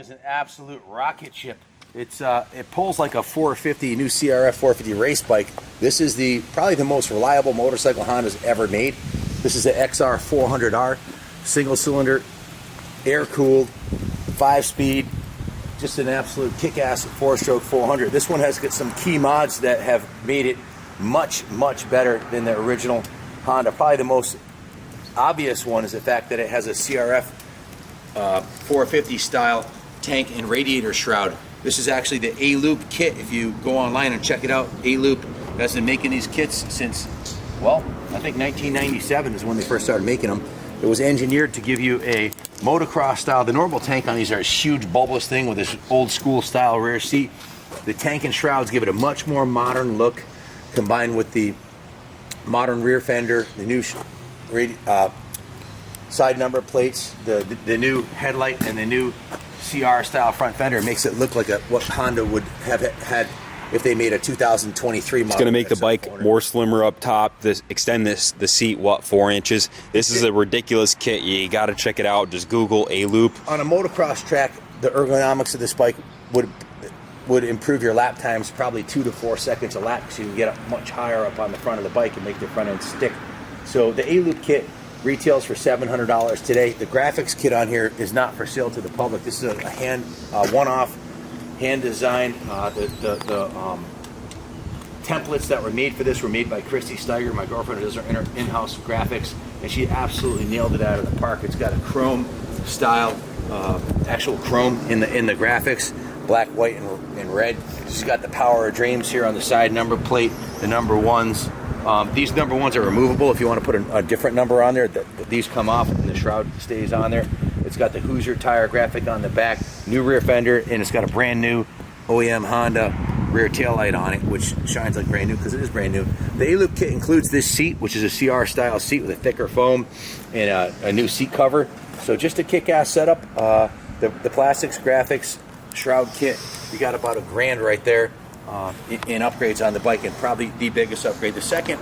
is an absolute rocket ship. It pulls like a 450 new CRF 450 race bike. This is probably the most reliable motorcycle Honda's ever made. This is the XR400R, single cylinder, air cooled, 5-speed, just an absolute kick-ass 4-stroke 400. This one has got some key mods that have made it much better than the original Honda. Probably the most obvious one is the fact that it has a CRF 450 style tank and radiator shroud. This is actually the A-Loop kit. If you go online and check it out, A-Loop has been making these kits since, well, I think 1997 is when they first started making them. It was engineered to give you a motocross style. The normal tank on these are a huge bulbous thing with this old school style rear seat. The tank and shrouds give it a much more modern look, combined with the modern rear fender, the new side number plates, the new headlight, and the new CR style front fender. It makes it look like what Honda would have had if they made a 2023 model. It's going to make the bike more slimmer up top, extend the seat 4 inches. This is a ridiculous kit. You got to check it out. Just Google A-Loop. On a motocross track, the ergonomics of this bike would improve your lap times probably 2 to 4 seconds a lap, so you can get up much higher up on the front of the bike and make the front end stick. So the A-Loop kit retails for $700 today. The graphics kit on here is not for sale to the public. This is a one-off, hand designed. The templates that were made for this were made by Christy Steiger, my girlfriend, who does our in-house graphics, and she absolutely nailed it out of the park. It's got a chrome style, actual chrome in the graphics, black, white, and red. It's got the Power of Dreams here on the side number plate, the number ones. These number ones are removable if you want to put a different number on there. These come off and the shroud stays on there. It's got the Hoosier tire graphic on the back, new rear fender, and it's got a brand new OEM Honda rear tail light on it, which shines like brand new because it is brand new. The A-Loop kit includes this seat, which is a CR style seat with a thicker foam and a new seat cover. So just a kick-ass setup. The plastics, graphics, shroud kit, you got about $1,000 right there in upgrades on the bike, and probably the biggest upgrade. The second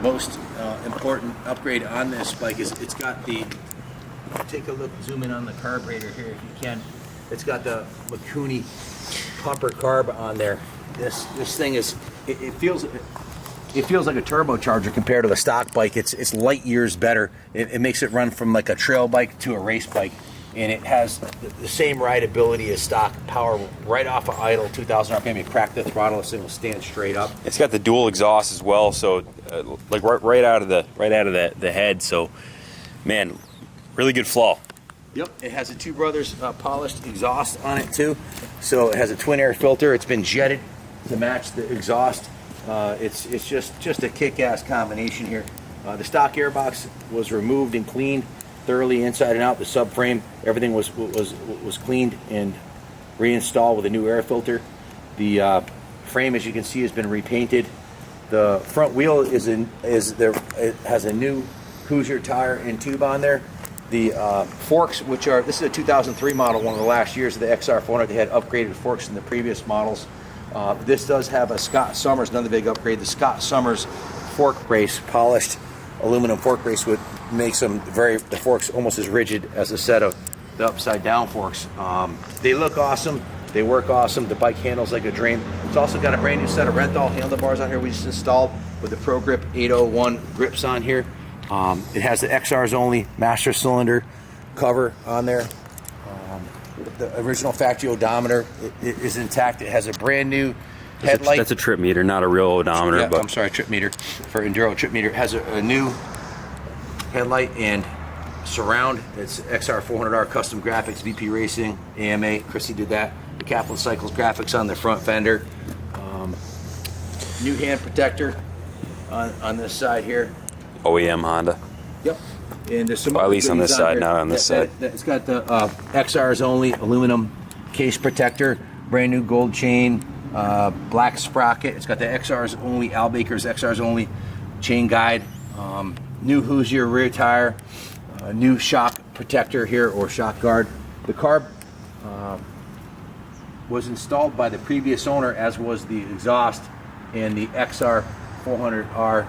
most important upgrade on this bike is it's got the, take a look, zoom in on the carburetor here if you can. It's got the Mikuni pumper carb on there. This thing is, it feels like a turbocharger compared to the stock bike. It's light years better. It makes it run from like a trail bike to a race bike, and it has the same rideability as stock. Power right off of idle, 2,000 RPM. You crack the throttle, this thing will stand straight up. It's got the dual exhaust as well, so like right out of the head. So, man, really good flow. Yep, it has a Two Brothers polished exhaust on it too. So it has a twin air filter. It's been jetted to match the exhaust. It's just a kick-ass combination here. The stock airbox was removed and cleaned thoroughly inside and out. The subframe, everything was cleaned and reinstalled with a new air filter. The frame, as you can see, has been repainted. The front wheel it has a new Hoosier tire and tube on there. The forks, this is a 2003 model, one of the last years of the XR400. They had upgraded forks in the previous models. This does have a Scott Summers, another big upgrade. The Scott Summers fork brace, polished aluminum fork brace, would make the forks almost as rigid as a set of the upside down forks. They look awesome. They work awesome. The bike handles like a dream. It's also got a brand new set of Renthal handlebars on here we just installed with the Pro Grip 801 grips on here. It has the XR's only master cylinder cover on there. The original factory odometer is intact. It has a brand new headlight. That's a trip meter, not a real odometer. Yeah, but I'm sorry, trip meter for enduro trip meter. It has a new headlight and surround. It's XR400R custom graphics, VP Racing, AMA. Chrissy did that. The Kaplan Cycles graphics on the front fender. New hand protector on this side here. OEM Honda. Yep. And there's some, well, at least on this side, not on this side. It's got the XR's only aluminum case protector, brand new gold chain, black sprocket. It's got the XR's only, Al Baker's XR's only chain guide, new Hoosier rear tire, new shock protector here, or shock guard. The carb was installed by the previous owner, as was the exhaust and the XR400R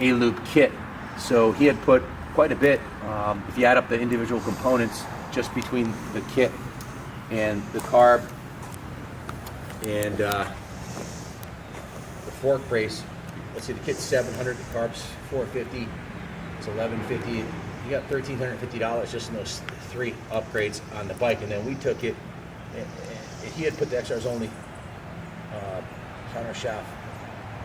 A-Loop kit. So he had put quite a bit, if you add up the individual components just between the kit and the carb and the fork brace. Let's see, the kit's $700, the carb's $450, it's $1,150. You got $1,350 just in those 3 upgrades on the bike. And then we took it, and he had put the XR's only counter shaft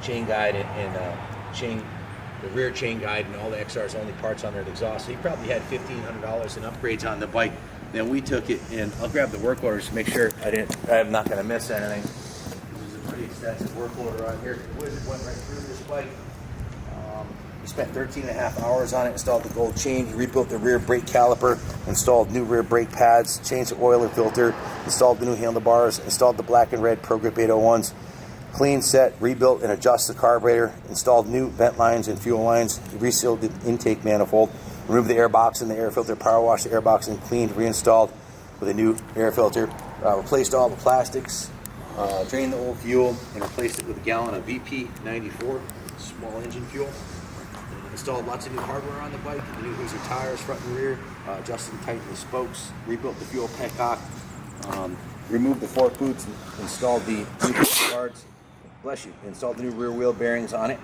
chain guide and the rear chain guide and all the XR's only parts on there, the exhaust. So he probably had $1,500 in upgrades on the bike. Then we took it, and I'll grab the work orders to make sure I'm not going to miss anything. This is a pretty extensive work order on here. The Wizard went right through this bike. He spent 13.5 hours on it, installed the gold chain, he rebuilt the rear brake caliper, installed new rear brake pads, changed the oiler filter, installed the new handlebars, installed the black and red Pro Grip 801s, clean, set, rebuilt and adjusted the carburetor, installed new vent lines and fuel lines, resealed the intake manifold, removed the air box and the air filter, power washed the air box and cleaned, reinstalled with a new air filter, replaced all the plastics, drained the old fuel and replaced it with a gallon of VP94 small engine fuel. Installed lots of new hardware on the bike, the new Hoosier tires front and rear, adjusted and tightened the spokes, rebuilt the fuel petcock, removed the fork boots, installed the new guards, bless you, installed the new rear wheel bearings on it.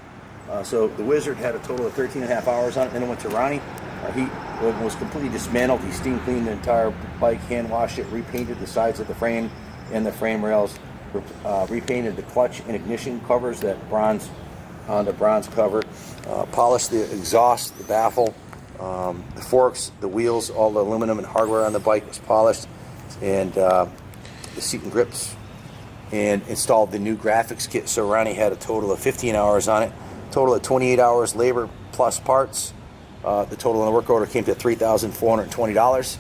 So the Wizard had a total of 13.5 hours on it. Then it went to Ronnie. He was completely dismantled. He steam cleaned the entire bike, hand washed it, repainted the sides of the frame and the frame rails, repainted the clutch and ignition covers, that bronze on the bronze cover, polished the exhaust, the baffle, the forks, the wheels, all the aluminum and hardware on the bike was polished, and the seat and grips, and installed the new graphics kit. So Ronnie had a total of 15 hours on it, total of 28 hours labor plus parts. The total on the work order came to $3,420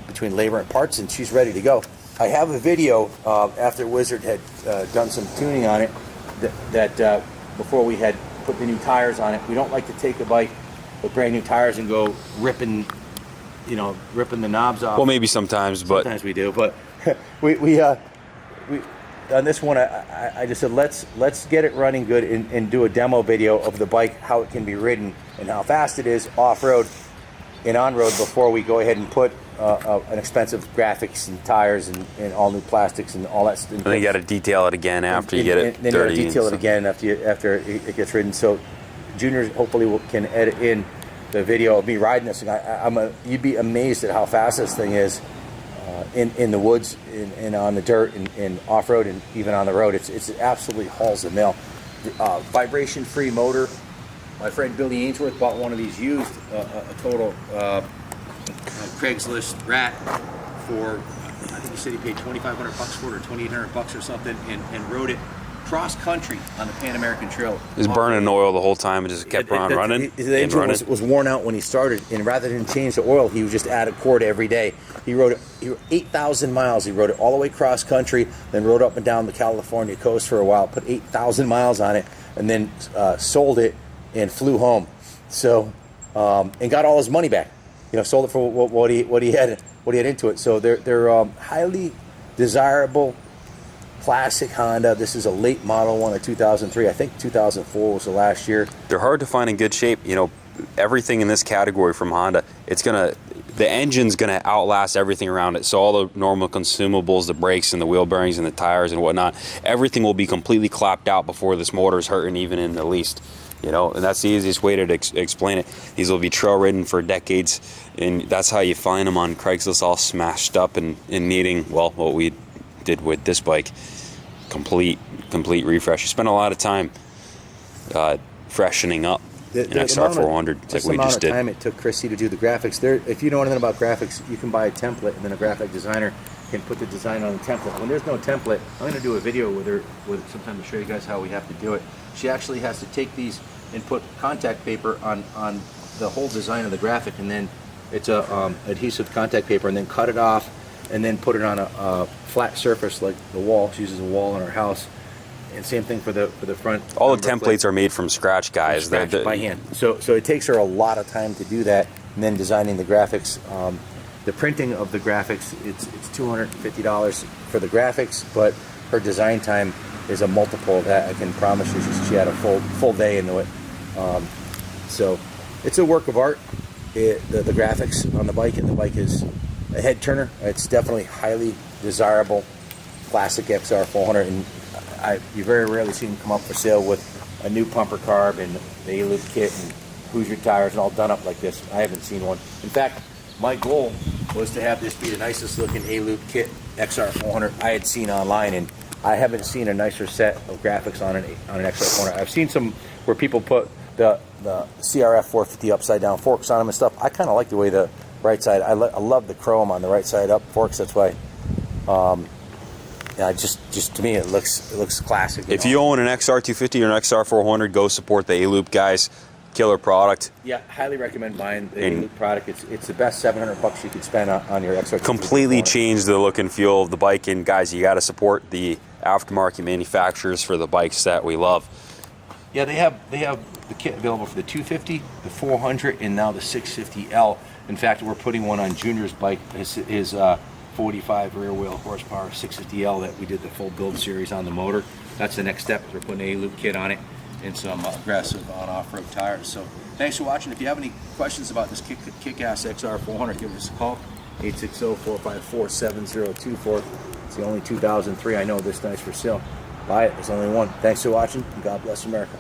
between labor and parts, and she's ready to go. I have a video after Wizard had done some tuning on it that before we had put the new tires on it. We don't like to take a bike with brand new tires and go ripping the knobs off. Well, maybe sometimes, but sometimes we do. But we on this one, I just said let's get it running good and do a demo video of the bike, how it can be ridden and how fast it is off road and on road before we go ahead and put an expensive graphics and tires and all new plastics and all that stuff. And then you got to detail it again after you get it then dirty. you got to detail it again after it gets ridden. So Junior hopefully can edit in the video of me riding this thing. You'd be amazed at how fast this thing is in the woods and on the dirt and off road and even on the road. It's absolutely hauls the mill. Vibration free motor. My friend Billy Ainsworth bought one of these used, a total Craigslist rat for, I think he said he paid $2,500 for it or $2,800 or something, and rode it cross country on the Pan American Trail. He was burning oil the whole time and just kept on running. The engine was worn out when he started, and rather than change the oil, he would just add a cord every day. He rode 8,000 miles. He rode it all the way cross country, then rode up and down the California coast for a while, put 8,000 miles on it, and then sold it and flew home. So and got all his money back. Sold it for what he had into it. So they're highly desirable classic Honda. This is a late model one of 2003. I think 2004 was the last year. They're hard to find in good shape. Everything in this category from Honda, the engine's gonna outlast everything around it. So all the normal consumables, the brakes and the wheel bearings and the tires and whatnot, everything will be completely clapped out before this motor's hurting even in the least. And that's the easiest way to explain it. These will be trail ridden for decades, and that's how you find them on Craigslist all smashed up and needing, well, what we did with this bike, complete refresh. You spend a lot of time freshening up an XR400, like we just did. The time it took Chrissy to do the graphics. If you know anything about graphics, you can buy a template, and then a graphic designer can put the design on the template. When there's no template, I'm going to do a video with her sometime to show you guys how we have to do it. She actually has to take these and put contact paper on the whole design of the graphic, and then it's a adhesive contact paper, and then cut it off, and then put it on a flat surface like the wall. She uses a wall in her house, and same thing for the front. All the templates are made from scratch, guys. By hand. So it takes her a lot of time to do that, and then designing the graphics. The printing of the graphics, it's $250 for the graphics, but her design time is a multiple of that. I can promise you, she had a full day into it. So it's a work of art. The graphics on the bike, and the bike is a head turner. It's definitely highly desirable classic XR400, and you very rarely see them come up for sale with a new pumper carb and the A-loop kit and Hoosier tires and all done up like this. I haven't seen one. In fact, my goal was to have this be the nicest looking A-loop kit XR400 I had seen online, and I haven't seen a nicer set of graphics on an XR400. I've seen some where people put the CRF450 upside down forks on them and stuff. I kind of like the way the right side, I love the chrome on the right side up forks. That's why yeah, just to me it looks classic. If you own an XR250 or an XR400, go support the A-loop guys. Killer product. Yeah, highly recommend buying the A-loop product. It's the best $700 you could spend on your XR250. Completely changed the look and feel of the bike, and guys, you got to support the aftermarket manufacturers for the bikes that we love. Yeah, they have the kit available for the 250, the 400, and now the 650L. In fact, we're putting one on Junior's bike, his 45 rear wheel horsepower 650L that we did the full build series on the motor. That's the next step. We're putting an A-loop kit on it and some aggressive on-off-road tires. So thanks for watching. If you have any questions about this kick-ass XR400, give us a call, 860-454-7024. It's the only 2003 I know this nice for sale. Buy it. There's only one. Thanks for watching, and God bless America.